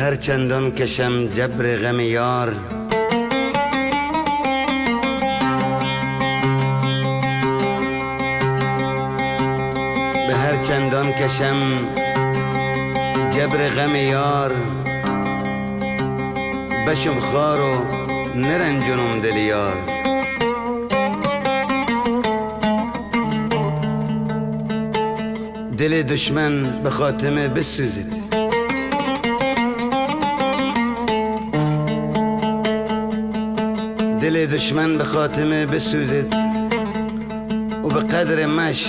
هر چندان کشم جبر غم یار، به هر چندان کشم جبر غم یار، بشم خار و نرنجونم دل یار. دل دشمن به خاتمه بسوزید، دل دشمن به خاتمه بسوزید و به قدر مش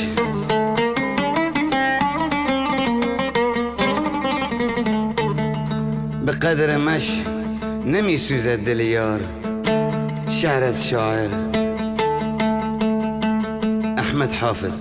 به قدر مش نمی سوزد دل یار. شعر از شاعر احمد حافظ.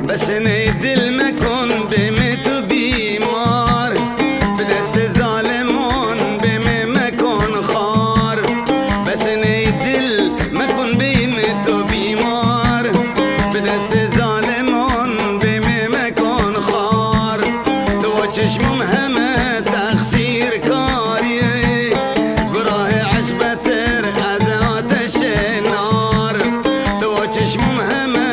بسنه دل مکن بهم تو بیمار، به دست ظالمان بهم مکن خار. بسنه دل مکن بهم تو بیمار، به دست ظالمان بهم مکن خار. تو چشمم همه تقصیر کاریه، گراه عشبتر از آتش نار. تو چشمم همه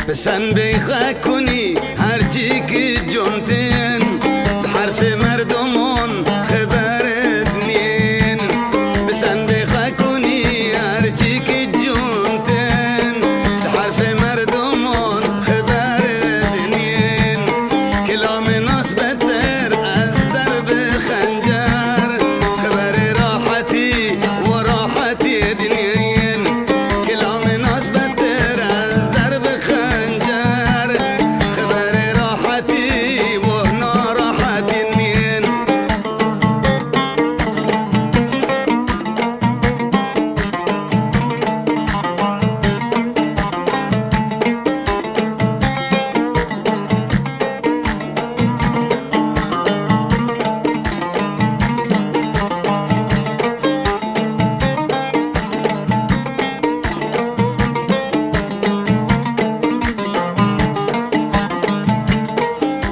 بسن بیخه کنی هرچی که جونتین، به حرف مردمان خبرت نین. بسن بیخه کنی هرچی که جونتین، به حرف مردمان خبرت نین. کلام ناس بتر از ضرب خنجر، خبر راحتی و راحتی دنین. کلام ناس بتر از ضرب خنجر، خبر راحتی و ناراحتی نین.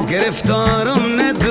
گرفتارم ند